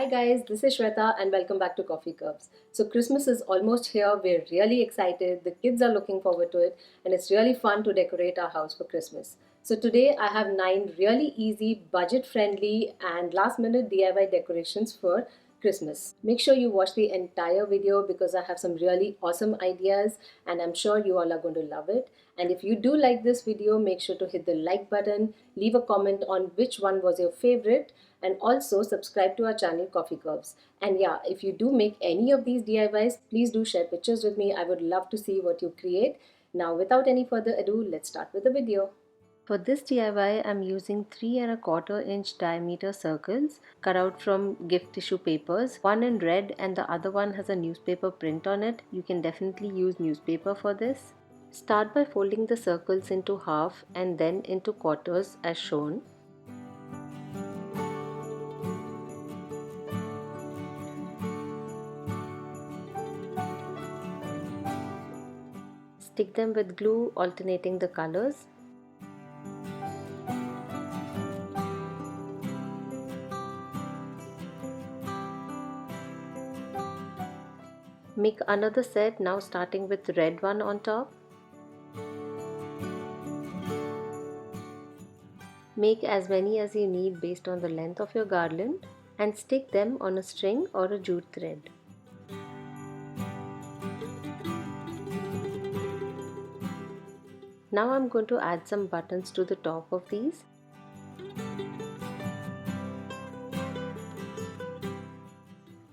Hi guys, this is Shweta and welcome back to Coffee Cups. So Christmas is almost here. We're really excited. The kids are looking forward to it and it's really fun to decorate our house for Christmas. So today I have 9 really easy, budget-friendly and last-minute DIY decorations for Christmas. Make sure you watch the entire video because I have some really awesome ideas and I'm sure you all are going to love it. And if you do like this video, make sure to hit the like button, leave a comment on which one was your favorite, and also subscribe to our channel Coffee Curves. And yeah, if you do make any of these DIYs, please do share pictures with me. I would love to see what you create. Now without any further ado, let's start with the video. For this DIY, I'm using 3¼ inch diameter circles cut out from gift tissue papers. One in red and the other one has a newspaper print on it. You can definitely use newspaper for this. Start by folding the circles into half and then into quarters as shown. Stick them with glue, alternating the colors. Make another set, now starting with red one on top. Make as many as you need based on the length of your garland and stick them on a string or a jute thread. Now I'm going to add some buttons to the top of these.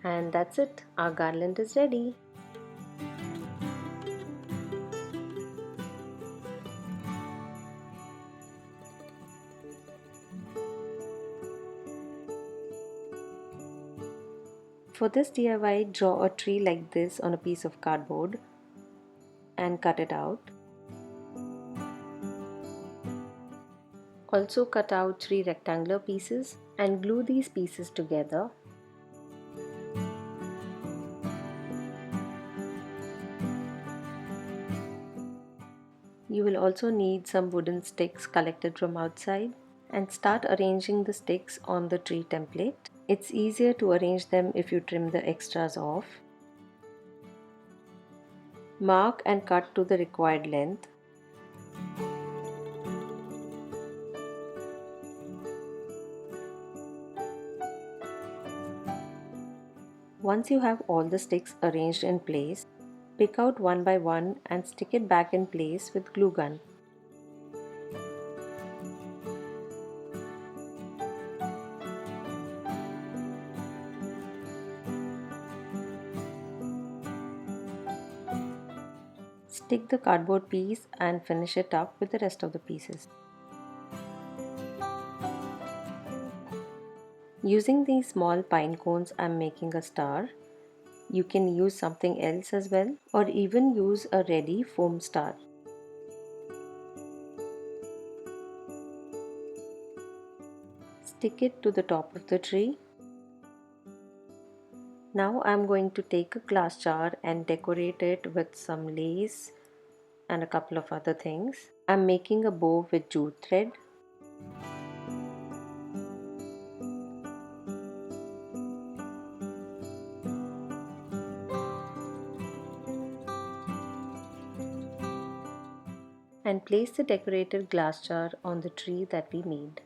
And that's it, our garland is ready. For this DIY, draw a tree like this on a piece of cardboard and cut it out. Also cut out 3 rectangular pieces and glue these pieces together. You will also need some wooden sticks collected from outside and start arranging the sticks on the tree template. It's easier to arrange them if you trim the extras off. Mark and cut to the required length. Once you have all the sticks arranged in place, pick out one by one and stick it back in place with glue gun. Stick the cardboard piece and finish it up with the rest of the pieces. Using these small pine cones, I'm making a star. You can use something else as well, or even use a ready foam star. Stick it to the top of the tree. Now I'm going to take a glass jar and decorate it with some lace and a couple of other things. I'm making a bow with jute thread. And place the decorated glass jar on the tree that we made.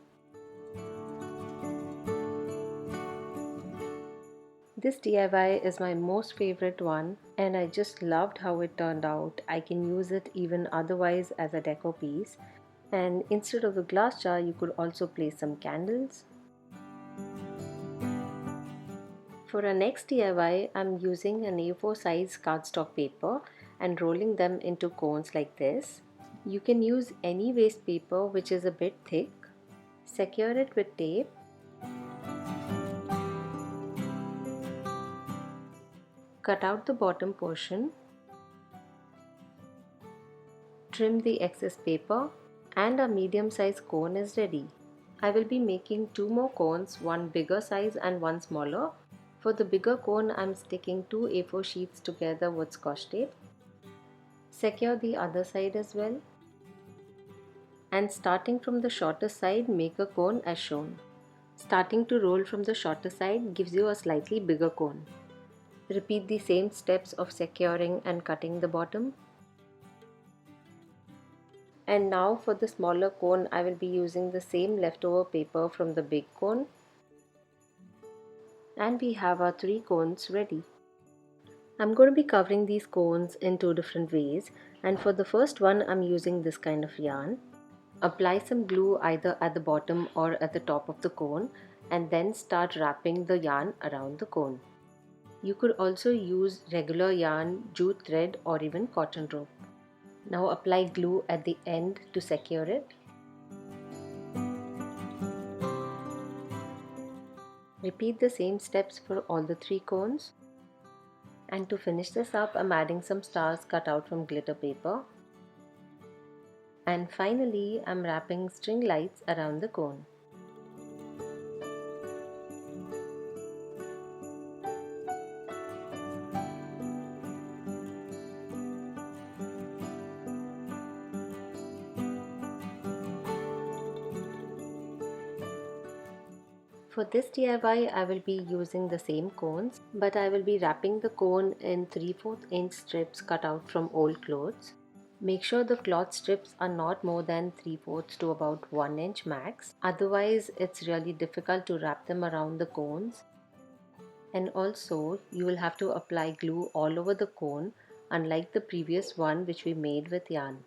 This DIY is my most favorite one and I just loved how it turned out. I can use it even otherwise as a decor piece, and instead of the glass jar you could also place some candles. For our next DIY, I'm using an A4 size cardstock paper and rolling them into cones like this. You can use any waste paper which is a bit thick. Secure it with tape. Cut out the bottom portion. Trim the excess paper and a medium size cone is ready. I will be making 2 more cones, one bigger size and one smaller. For the bigger cone, I'm sticking 2 A4 sheets together with scotch tape. Secure the other side as well. And starting from the shorter side, make a cone as shown. Starting to roll from the shorter side gives you a slightly bigger cone. Repeat the same steps of securing and cutting the bottom. And now for the smaller cone, I will be using the same leftover paper from the big cone. And we have our 3 cones ready. I'm going to be covering these cones in 2 different ways, and for the first one I'm using this kind of yarn. Apply some glue either at the bottom or at the top of the cone and then start wrapping the yarn around the cone. You could also use regular yarn, jute thread or even cotton rope. Now apply glue at the end to secure it. Repeat the same steps for all the 3 cones. And to finish this up, I'm adding some stars cut out from glitter paper. And finally, I'm wrapping string lights around the cone. For this DIY, I will be using the same cones, but I will be wrapping the cone in 3/4 inch strips cut out from old clothes. Make sure the cloth strips are not more than 3/4 to about 1 inch max, otherwise it's really difficult to wrap them around the cones. And also, you will have to apply glue all over the cone, unlike the previous one which we made with yarn.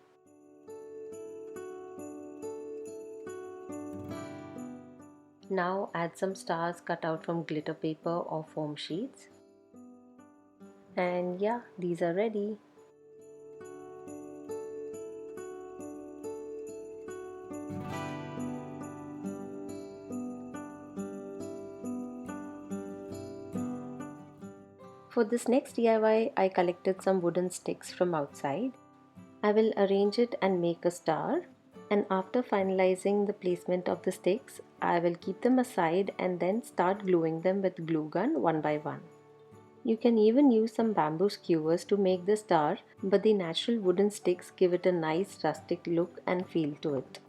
Now add some stars cut out from glitter paper or foam sheets. And yeah, these are ready. For this next DIY, I collected some wooden sticks from outside. I will arrange it and make a star. And after finalizing the placement of the sticks, I will keep them aside and then start gluing them with glue gun one by one. You can even use some bamboo skewers to make the star, but the natural wooden sticks give it a nice rustic look and feel to it.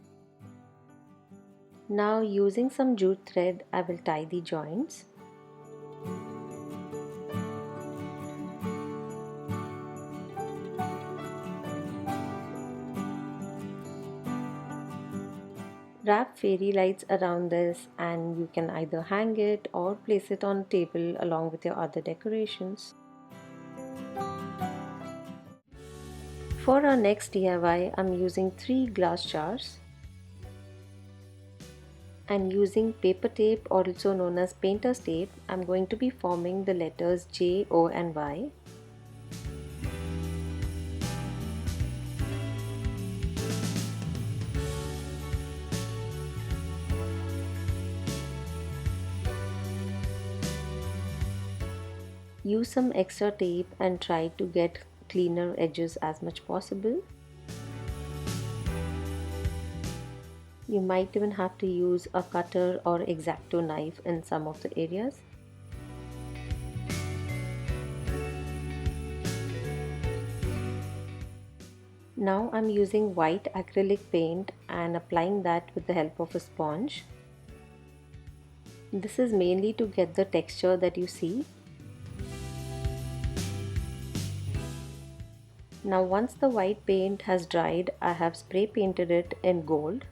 Now using some jute thread, I will tie the joints. Wrap fairy lights around this and you can either hang it or place it on a table along with your other decorations. For our next DIY, I'm using 3 glass jars and using paper tape, also known as painter's tape, I'm going to be forming the letters J, O and Y. Use some extra tape and try to get cleaner edges as much possible. You might even have to use a cutter or X-Acto knife in some of the areas. Now I'm using white acrylic paint and applying that with the help of a sponge. This is mainly to get the texture that you see. Now once the white paint has dried, I have spray painted it in gold.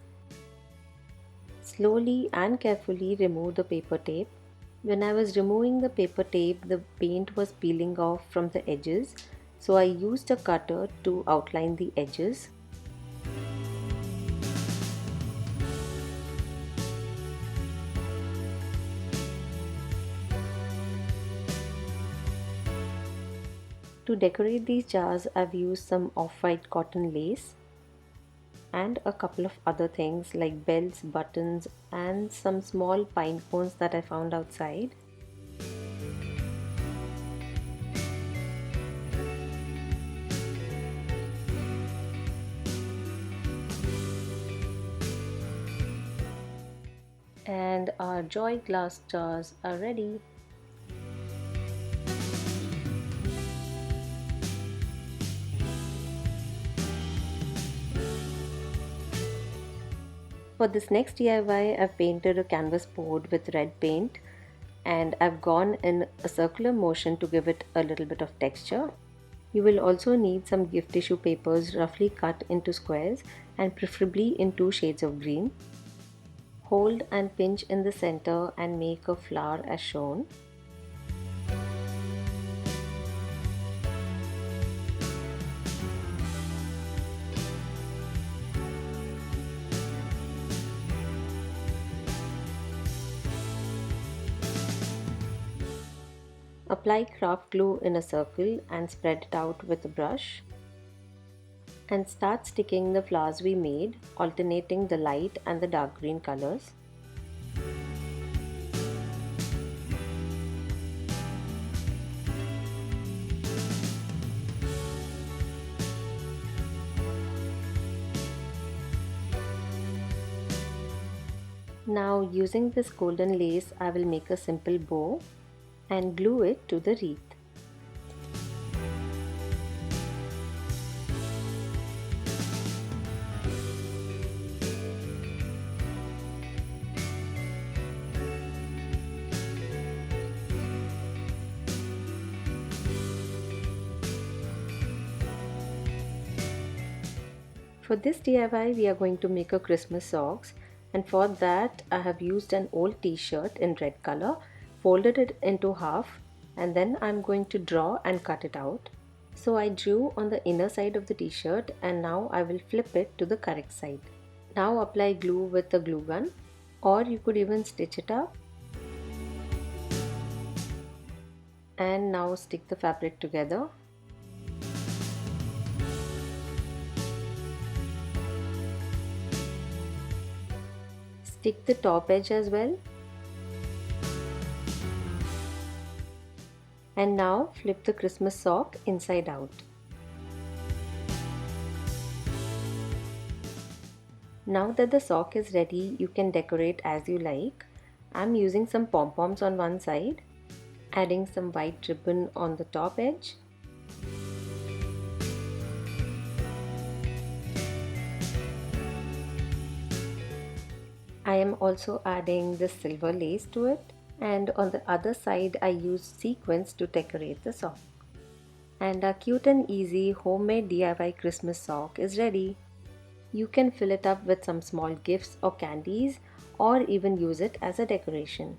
Slowly and carefully remove the paper tape. When I was removing the paper tape, the paint was peeling off from the edges, so I used a cutter to outline the edges. To decorate these jars, I've used some off-white cotton lace and a couple of other things like bells, buttons and some small pine cones that I found outside. And our joy glass jars are ready. For this next DIY, I've painted a canvas board with red paint, and I've gone in a circular motion to give it a little bit of texture. You will also need some gift tissue papers roughly cut into squares and preferably in 2 shades of green. Hold and pinch in the center and make a flower as shown. Apply craft glue in a circle and spread it out with a brush. And start sticking the flowers we made, alternating the light and the dark green colors. Now using this golden lace, I will make a simple bow and glue it to the wreath. For this DIY, we are going to make a Christmas socks, and for that I have used an old t-shirt in red color, folded it into half, and then I'm going to draw and cut it out. So I drew on the inner side of the t-shirt, and now I will flip it to the correct side. Now apply glue with the glue gun, or you could even stitch it up. And now stick the fabric together. Stick the top edge as well. And now flip the Christmas sock inside out. Now that the sock is ready, you can decorate as you like. I'm using some pom-poms on one side, adding some white ribbon on the top edge. I am also adding the silver lace to it, and on the other side I used sequins to decorate the sock. And our cute and easy homemade DIY Christmas sock is ready. You can fill it up with some small gifts or candies, or even use it as a decoration.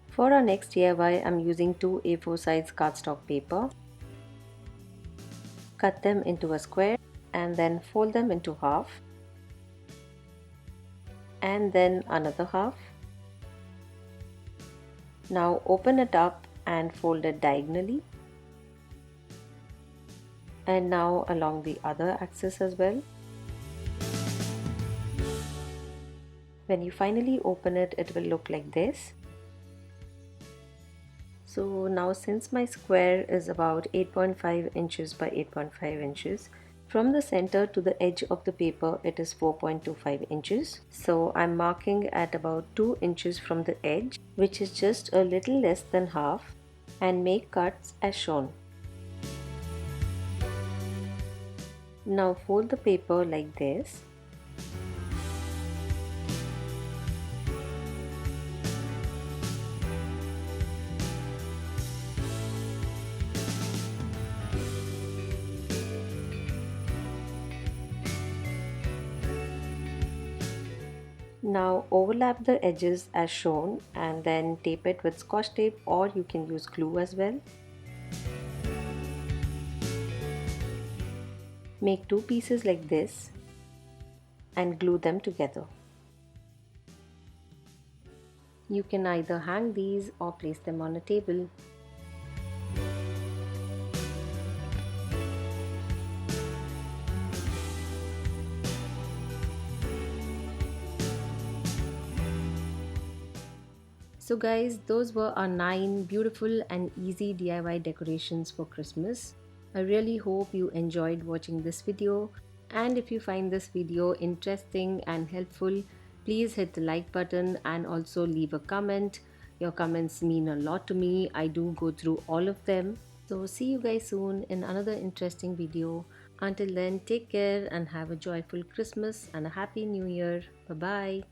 For our next DIY, I'm using 2 A4 size cardstock paper. Cut them into a square and then fold them into half, and then another half. Now open it up and fold it diagonally, and now along the other axis as well. When you finally open it, it will look like this. So now, since my square is about 8.5 inches by 8.5 inches, from the center to the edge of the paper it is 4.25 inches. So I'm marking at about 2 inches from the edge, which is just a little less than half, and make cuts as shown. Now fold the paper like this. Now overlap the edges as shown and then tape it with scotch tape, or you can use glue as well. Make 2 pieces like this and glue them together. You can either hang these or place them on a table. So guys, those were our 9 beautiful and easy DIY decorations for Christmas. I really hope you enjoyed watching this video, and if you find this video interesting and helpful, please hit the like button and also leave a comment. Your comments mean a lot to me. I do go through all of them. So see you guys soon in another interesting video. Until then, take care and have a joyful Christmas and a happy new year. Bye bye.